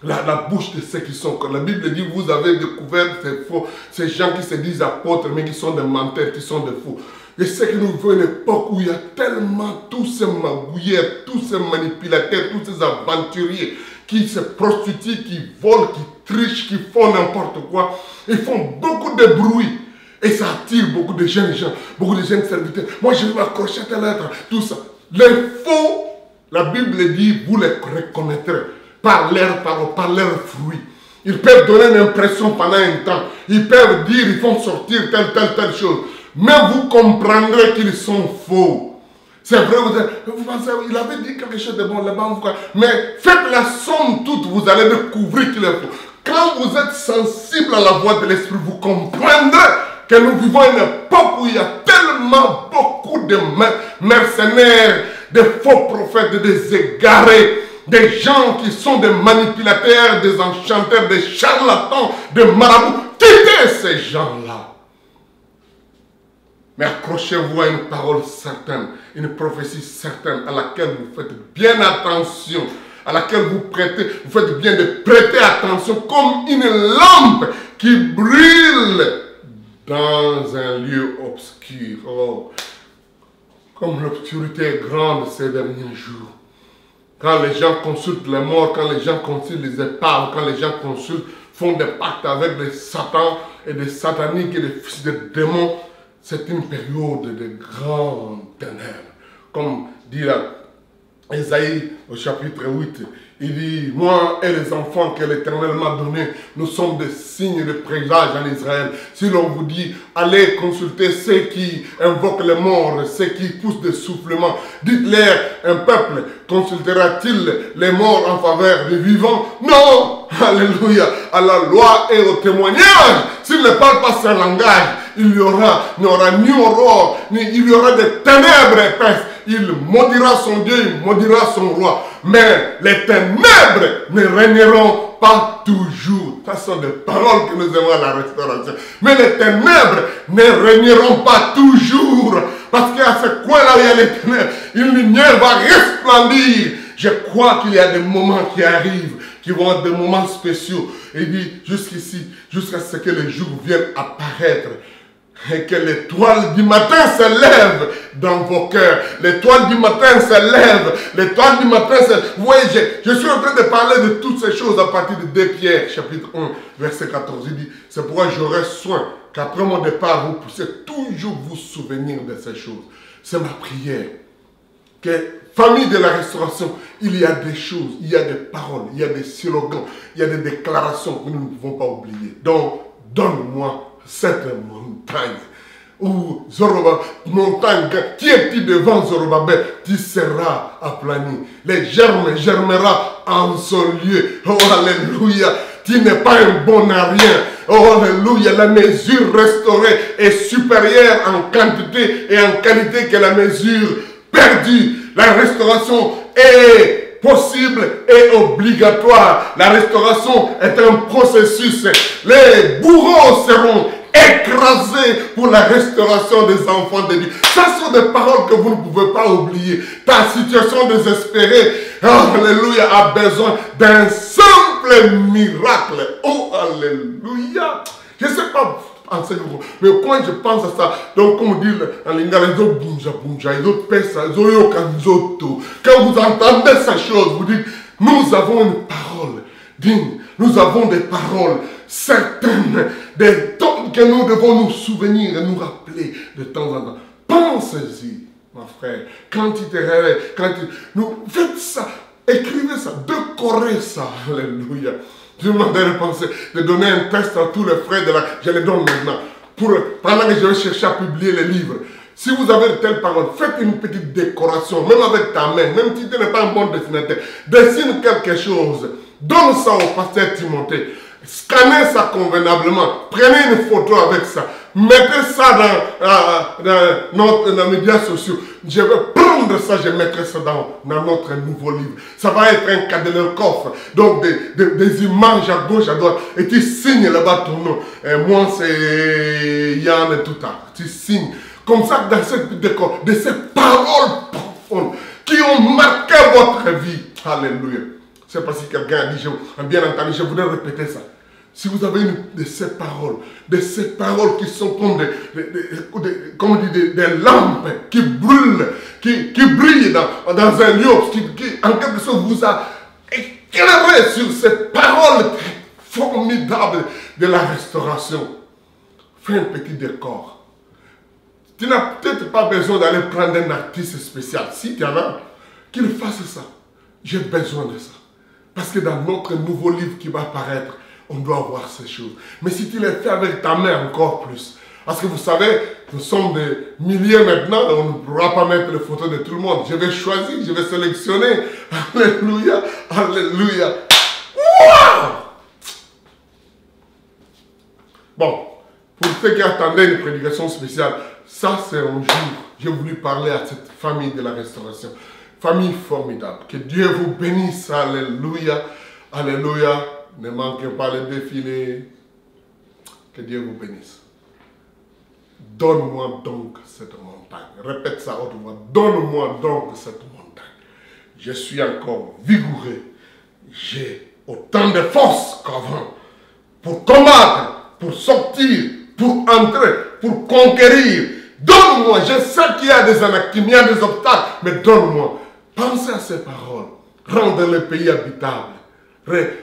La bouche de ceux qui sont corrects. La Bible dit, vous avez découvert ces faux, ces gens qui se disent apôtres, mais qui sont des menteurs, qui sont des faux. Et c'est que nous vivons une époque où il y a tellement tous ces magouilleurs, tous ces manipulateurs, tous ces aventuriers qui se prostituent, qui volent, qui trichent, qui font n'importe quoi. Ils font beaucoup de bruit. Et ça attire beaucoup de jeunes gens, beaucoup de jeunes serviteurs. Moi, je vais m'accrocher à tel lettre, tout ça. Les faux, la Bible dit, vous les reconnaîtrez par leurs paroles, par leurs fruits. Ils peuvent donner une impression pendant un temps. Ils peuvent dire, ils font sortir telle chose. Mais vous comprendrez qu'ils sont faux. C'est vrai, vous pensez, il avait dit quelque chose de bon là-bas, mais faites la somme toute, vous allez découvrir qu'il est faux. Quand vous êtes sensible à la voix de l'esprit, vous comprendrez que nous vivons une époque où il y a tellement beaucoup de mercenaires, de faux prophètes, des égarés, des gens qui sont des manipulateurs, des enchanteurs, des charlatans, des marabouts. Quittez ces gens-là. Mais accrochez-vous à une parole certaine, une prophétie certaine à laquelle vous faites bien attention, à laquelle vous faites bien de prêter attention comme une lampe qui brûle dans un lieu obscur. Oh, comme l'obscurité est grande ces derniers jours. Quand les gens consultent les morts, quand les gens consultent les épaves, quand les gens font des pactes avec des satans et des sataniques et des fils de démons, c'est une période de grandes ténèbres. Comme dit Ésaïe au chapitre 8, il dit, moi et les enfants que l'Éternel m'a donnés, nous sommes des signes de présage en Israël. Si l'on vous dit, allez consulter ceux qui invoquent les morts, ceux qui poussent des soufflements, dites-leur, un peuple consultera-t-il les morts en faveur des vivants? Non! Alléluia! À la loi et au témoignage, s'il ne parle pas ce langage, il n'y aura ni aurore, il y aura des ténèbres épaisses. Il maudira son Dieu, il maudira son roi. Mais les ténèbres ne régneront pas toujours. Ce sont des paroles que nous aimons à la restauration. Mais les ténèbres ne régneront pas toujours. Parce qu'à ce coin-là, il y a les ténèbres. Une lumière va resplendir. Je crois qu'il y a des moments qui arrivent, qui vont être des moments spéciaux. Il dit jusqu'ici, jusqu'à ce que les jours viennent apparaître. Et que l'étoile du matin se lève dans vos cœurs. L'étoile du matin se lève. L'étoile du matin se lève. Vous voyez, je suis en train de parler de toutes ces choses à partir de 2 Pierre, chapitre 1, verset 14. Il dit, c'est pourquoi j'aurai soin qu'après mon départ, vous puissiez toujours vous souvenir de ces choses. C'est ma prière. Que famille de la restauration, il y a des choses, il y a des paroles, il y a des slogans, il y a des déclarations que nous ne pouvons pas oublier. Donc, donne-moi cette montagne. Ou montagne, qui est-tu devant Zorobabel? Tu seras aplani. Les germes germera en son lieu. Oh, alléluia. Tu n'es pas un bon à rien. Oh, alléluia. La mesure restaurée est supérieure en quantité et en qualité que la mesure perdue. La restauration est possible et obligatoire. La restauration est un processus. Les bourreaux seront écrasés pour la restauration des enfants de Dieu. Ça sont des paroles que vous ne pouvez pas oublier. Ta situation désespérée, oh, alléluia, a besoin d'un simple miracle. Oh, alléluia. Je ne sais pas mais quand je pense à ça, donc comme on dit en lingala, ils ont bunja, ils ont pesa, ils ont yokanzoto. Quand vous entendez ces choses, vous dites, nous avons une parole digne, nous avons des paroles certaines, des temps que nous devons nous souvenir et nous rappeler de temps en temps. Pensez-y, mon frère, quand tu te réveilles, nous faites ça, écrivez ça, décorez ça, alléluia. Je me demandais de penser, de donner un test à tous les frères de la... Je les donne maintenant. Pendant que je vais chercher à publier les livres. Si vous avez de telles paroles, faites une petite décoration, même avec ta main, même si tu n'es pas un bon dessinateur. Dessine quelque chose. Donne ça au pasteur Timothée. Scannez ça convenablement. Prenez une photo avec ça. Mettez ça dans les médias sociaux. Je vais prendre ça, je mettrai ça dans notre nouveau livre. Ça va être un cadeau de leur coffre. Donc des images à gauche, à droite. Et tu signes là-bas ton nom. Et moi, c'est Yann et tout ça. Tu signes. Comme ça, dans cette décor, de ces paroles profondes qui ont marqué votre vie. Alléluia. Je ne sais pas si quelqu'un a dit, bien entendu, je voudrais répéter ça. Si vous avez une de ces paroles qui sont comme des lampes qui brûlent, qui brillent dans un lieu, qui en quelque sorte vous a éclairé sur ces paroles formidables de la restauration. Fais un petit décor. Tu n'as peut-être pas besoin d'aller prendre un artiste spécial. Si tu en as, qu'il fasse ça. J'ai besoin de ça. Parce que dans notre nouveau livre qui va apparaître, on doit voir ces choses. Mais si tu les fais avec ta main, encore plus. Parce que vous savez, nous sommes des milliers maintenant, on ne pourra pas mettre les photos de tout le monde. Je vais choisir, je vais sélectionner. Alléluia, alléluia. Wow! Bon, pour ceux qui attendaient une prédication spéciale, ça c'est un jour, j'ai voulu parler à cette famille de la restauration. Famille formidable. Que Dieu vous bénisse. Alléluia. Alléluia. Ne manquez pas les défilés. Que Dieu vous bénisse. Donne-moi donc cette montagne. Répète ça haute voix. Donne-moi donc cette montagne. Je suis encore vigoureux. J'ai autant de force qu'avant. Pour combattre, pour sortir, pour entrer, pour conquérir. Donne-moi. Je sais qu'il y a des anakimes, il y a des obstacles. Mais donne-moi. Pensez à ces paroles. Rendre le pays habitable.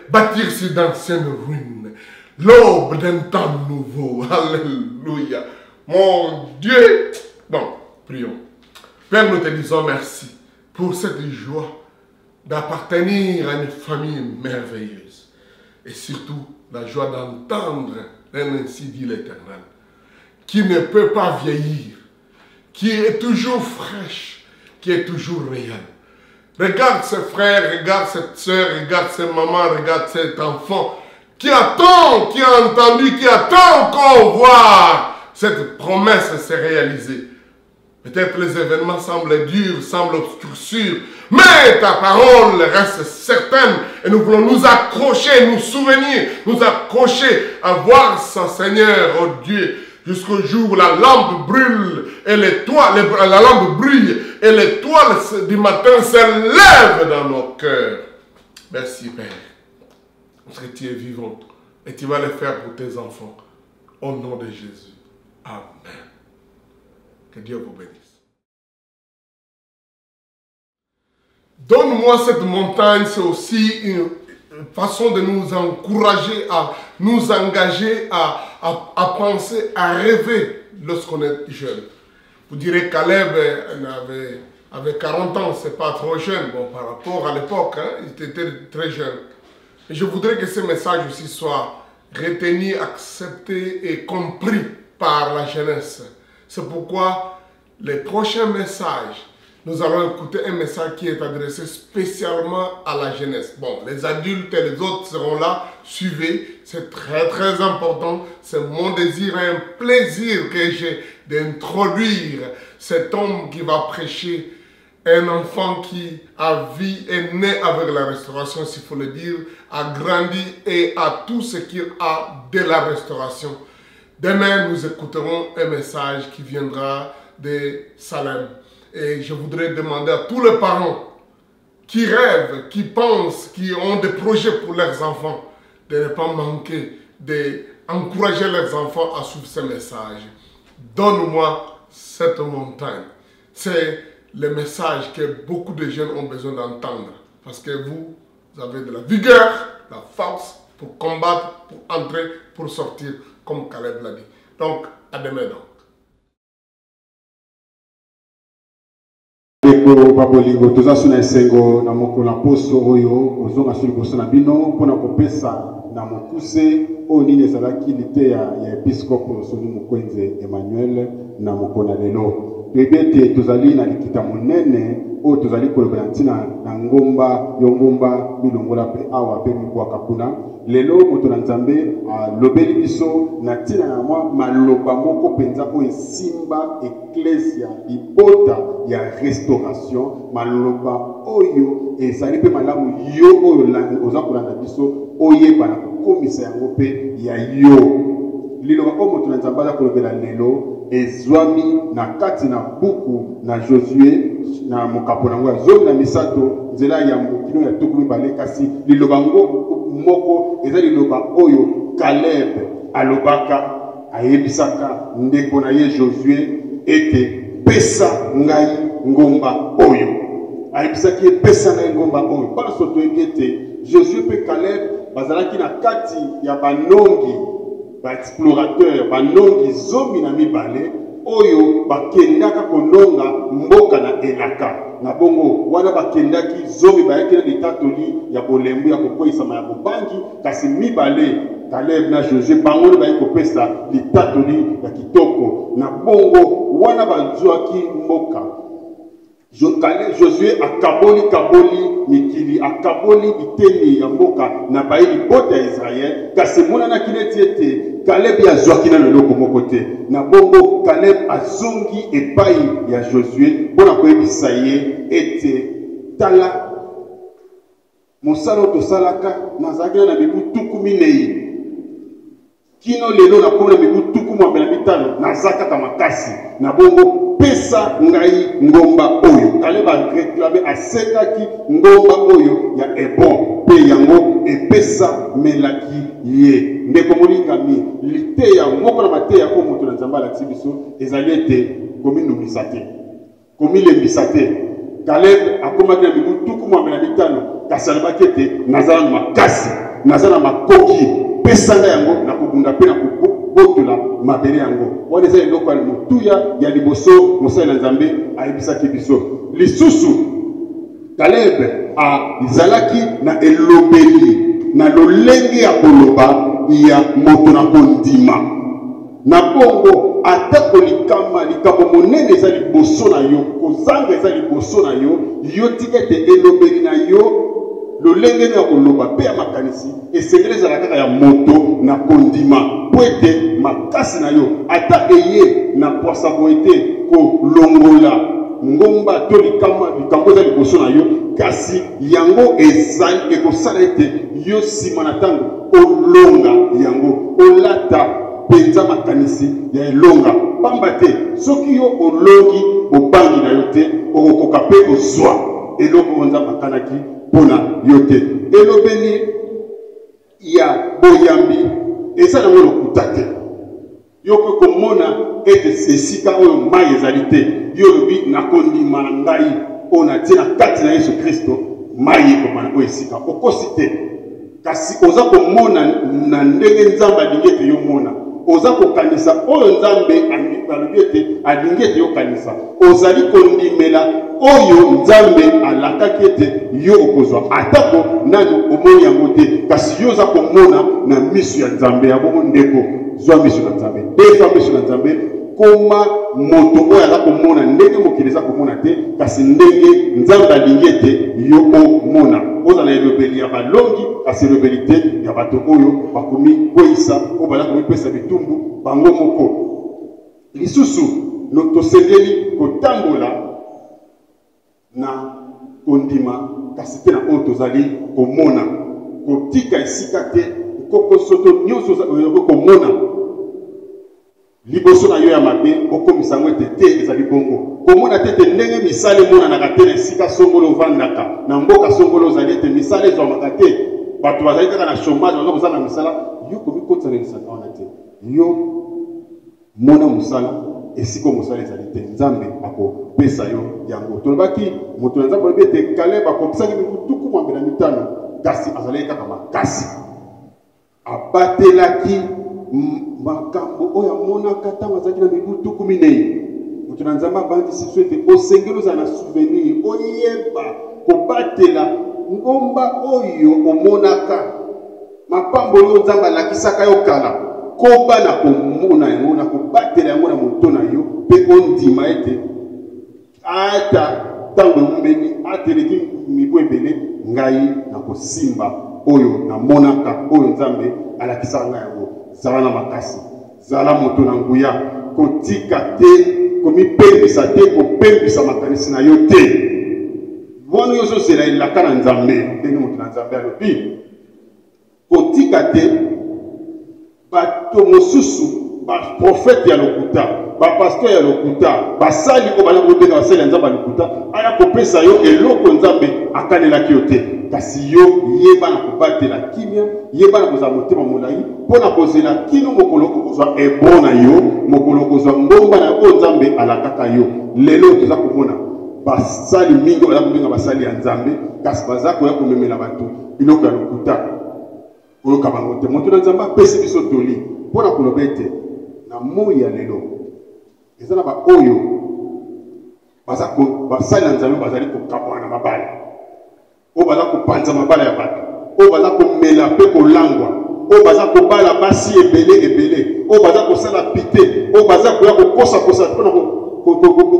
Bâtir sur d'anciennes ruines. L'aube d'un temps nouveau. Alléluia. Mon Dieu. Bon, prions. Père, nous te disons merci pour cette joie d'appartenir à une famille merveilleuse. Et surtout, la joie d'entendre ainsi dit l'Éternel, qui ne peut pas vieillir, qui est toujours fraîche, qui est toujours réelle. Regarde ses frères, regarde cette soeur, regarde ses mamans, regarde cet enfant qui attend, qui a entendu, qui attend encore voir cette promesse se réaliser. Peut-être les événements semblent durs, semblent obscurcir, mais ta parole reste certaine et nous voulons nous accrocher, nous souvenir, nous accrocher à voir son Seigneur, oh Dieu, jusqu'au jour où la lampe brûle et la lampe brille et l'étoile du matin se lève dans nos cœurs. Merci Père, parce que tu es vivant et tu vas le faire pour tes enfants. Au nom de Jésus. Amen. Que Dieu vous bénisse. Donne-moi cette montagne, c'est aussi une façon de nous encourager à nous engager, à penser, à rêver lorsqu'on est jeune. Vous direz Caleb avait 40 ans, c'est pas trop jeune, bon, par rapport à l'époque, hein, il était très jeune. Et je voudrais que ce message aussi soit retenu, accepté et compris par la jeunesse. C'est pourquoi les prochains messages, nous allons écouter un message qui est adressé spécialement à la jeunesse. Bon, les adultes et les autres seront là, suivez, c'est très très important. C'est mon désir et un plaisir que j'ai d'introduire cet homme qui va prêcher, un enfant qui a vie, est né avec la restauration, s'il faut le dire, a grandi et a tout ce qu'il a de la restauration. Demain, nous écouterons un message qui viendra de Salem. Et je voudrais demander à tous les parents qui rêvent, qui pensent, qui ont des projets pour leurs enfants, de ne pas manquer d'encourager leurs enfants à suivre ce message. Donne-moi cette montagne. C'est le message que beaucoup de jeunes ont besoin d'entendre. Parce que vous avez de la vigueur, de la force pour combattre, pour entrer, pour sortir, comme Caleb l'a dit. Donc, à demain donc. Eko babolingo toza suna esengo na mokola poso oyo ozonga suli boso na bino pona kopesa na mokuse oyo nini ezalaki lite ya episkope Soni Mukwenze Emmanuel na mokona lelo toyebi tozali na likita monene oyo tozali kolobela ntina na ngomba yo ngomba milongola mpe awa mpe mibwaka kuna lelo moto na nzambe alobeli biso na ntina ya mwa maloba moko mpenza oyo esimba eklesia libota ya restauration maloba oyo ezali mpe malamu yo oyo oza kolanda biso oyeba na kokomisa yango mpe ya yo liloba oyo moto na nzambe aza kolobela lelo ezwami na kati na buku na Josue na mokapo nango ya zomi na misato nzela ya mokino ya tuku mibale kasi liloba moko eza liloba oyo Caleb alobaka ayebisaka ndeko na ye Josue ete pesa ngai ngomba oyo ayebisaki pesa ngai ngomba oyo mpona so toyebi ete Josue mpe Caleb bazalaki na kati ya banongi ba-explorateur banongi zomi na mibale oyo bakendaka kononga mboka na elaka na bongo wana bakendaki zomi bayaki na litatoli ya bolembu ya kokweyisama ya bobangi kasi mibale Caleb na Josue bango bayi kopesa litatoli ya kitoko na bongo wana bazwaki mboka Josue akaboli mikili akaboli biteni ya mboka na bayi libota ya Israel kasi mona na kineti ete Caleb ya zwaki na leloko moko te na bongo Caleb azongi epai ya Josue mpona koyebisa ye ete tala mosala tosalaka nazalaki na mibu tuku minei kino lelo na komona mibu tuku mwambe na mitano naza kaka makasi na bongo pesa ngai ngomba oyo Caleb areklame asekaki ngomba oyo ya ebon mpe yango epesa melaki ye ndeko molingami liteya moko na mateya oyo moto na nzambe alakisi biso ezali ete kominumisa te komilembisa te Caleb akomaki na mibu tuku mwambe na mitano kasi alobaki ete naza na makasi naza na makoki pesa ngai yango na kobunda mpe na kobotola mabele yango wana eza eloko ya motuya ya liboso mosali na nzambe ayebisaki biso lisusu Caleb azalaki na elobeli na lolenge ya koloba ya moto na kondima na bongo ata kolikama likambo monene eza liboso na yo kozanga eza liboso na yo yo tika ete elobeli na yo lolenge ya koloba pe ya makanisi esengeli ezala kaka ya moto na kondima po ete makasi na yo ata eye na poasa boye te kolongola ngomba to likambo eza liboso na yo kasi yango ezali ekosala ete yo nsima na ntango olonga yango olata mpenza makanisi ya elonga pamba te soki yo olongi bobangi na yo te okokoka mpe kozwa eloko onza makanaki mpona yo te elobeli ya boyambi eza nango lokuta te Yo pe komona ete esika oyo mai ezali te. Yo lobi na kondima na ngai ona tina kati na Yesu Kristo mai ekomana oyo esika okosi te. Kasi oza komona na ndenge Nzambe alingi ete yo mona. Oza kokanisa oyo Nzambe alobi ete alingi ete yo kanisa. Ozali kondimela oyo Nzambe alakaki ete yo okozwa. Atako nanu omoni yango te. Kasi yo oza komona na miso ya Nzambe ya bongo ndeko. Zwa miso na Nzambe. Defa miso na Nzambe. Koma moto oyo aza komona ndenge mokili eza komona te. Kasi ndenge Nzambe alingi ete yo omona. Ozala elobeli ya balongi. Kasi elobeli te ya bato oyo bakomi kweyisa. Oyo bala komi kweyisa bitumbu. Bango moko. Lisusu tosengeli kotambola na kondima kasi te na oyo tozali komona kotika esika te koko soto nyonso oyo komona liboso na yo ya mabe okomisa ngo ete te ezali bongo komona te ndenge misale emonanaka te na esika songolo ovandaka na mboka songolo ozali ete misala ezwamaka te bato bazali kaka na chômage baza kozala na misala yo komikotisanelisaka wana te yo mona mosala esiko mosala ezali te Nzambe akopesa yo yango tolobaki moto na Nzambe alobi ete Caleb akopisaki mituku mwambe na mitano kasi azalaki kaka makasi abatelaki makambo oyo amonaka ntango azalaki na mituku minei moto na Nzambe abandisi biso ete osengeli ozala na souvenir oyeba kobatela ngomba oyo omonaka mapambo oyo Nzambe alakisaka yo kala koba na komona yango na kobatela yango na moto na yo mpe ondima ete ata ntango eumeli ateleki mibu ebele ngai na kosimba oyo namonaka oyo Nzambe alakisaka ngai yango zala na makasi zala moto na nguya kotika te komipembisa te kopembisa makanisi na yo te wana yo ozozela elaka na Nzambe ndenge moto na Nzambe alobi kotika te bato mosusu baprofete ya lokuta bapasteur ya lokuta basali oyo bala kobenga basali ya Nzambe ya lokuta aya kopesa yo eloko Nzambe akanelaki yo te kasi yo yeba na kobatela kimia yeba na kozala motema molai mpo na kozela kino mokolo okozwa ebo na yo mokolo okozwa ngomba na oyo Nzambe alakaka yo lelo toza komona basali mingi bala kobenga basali ya Nzambe kasi baza koya komemela bato biloko ya lokuta oyo kabango te moto na Nzambe apesi biso toli mpo na koloba ete na moi ya lelo eza na baoyo basali na Nzambe bazali kokabwana mabala oyo baza kopanza mabala ya bato oyo baza komela mpe kolangwa oyo baza kobala basi ebele oyo baza kosala pite oyo baza koya kokosakosa mpo na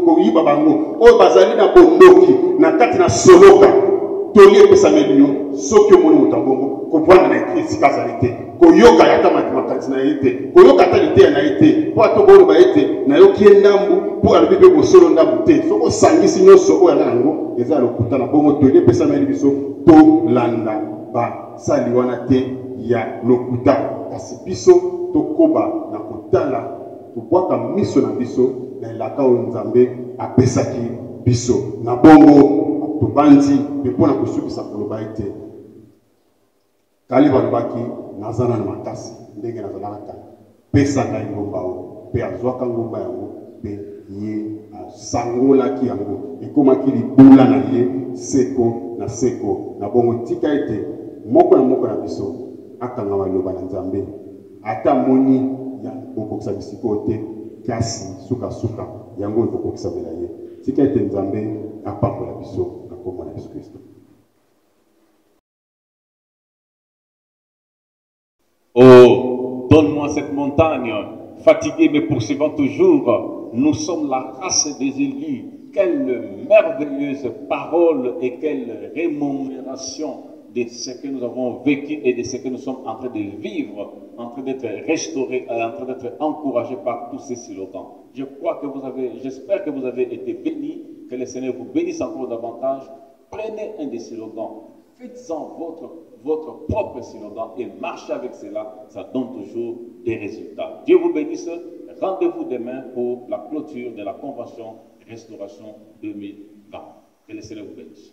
koyiba bango oyo bazali na bondoki na kati na soloka toli epesameli yo soki omoni moto ya bongo kovanda na esika azali te koyoka ata makanisi na ye te koyoka ata liteya na ye te mpo ata koloba ete nayoki ye ndambu mpo alobi mpe bosolo ndambu te soki osangisi nyonso oyo aza yango eza ya lokuta na bongo toli epesameli biso tolanda basali wana te ya lokuta kasi biso tokoba na kotala tobwaka miso na biso na elaka oyo Nzambe apesaki biso na bongo tobandi mpo na kosukisa koloba ete Caleb alobaki nazana na makasi ndenge nazalaka kala pesa ngai ngomba oyo mpe azwaka ngomba yango mpe ye asangolaki yango ekomaki libula na ye seko na seko na bongo tika ete moko na moko na biso akangama liloba na Nzambe ata moni ya kokokisa bisiko te kasi suka yango ekokokisa mela ye tika ete Nzambe apambola biso na kombo na Yesu Kristo. Oh, donne-moi cette montagne, fatigué mais poursuivant toujours. Nous sommes la race des élus. Quelle merveilleuse parole et quelle rémunération de ce que nous avons vécu et de ce que nous sommes en train de vivre, en train d'être restaurés, en train d'être encouragés par tous ces slogans. J'espère que vous avez été bénis, que le Seigneur vous bénisse encore davantage. Prenez un des slogans, faites-en votre propre slogan et marchez avec cela, ça donne toujours des résultats. Dieu vous bénisse. Rendez-vous demain pour la clôture de la Convention Restauration 2020. Que le Seigneur vous bénisse.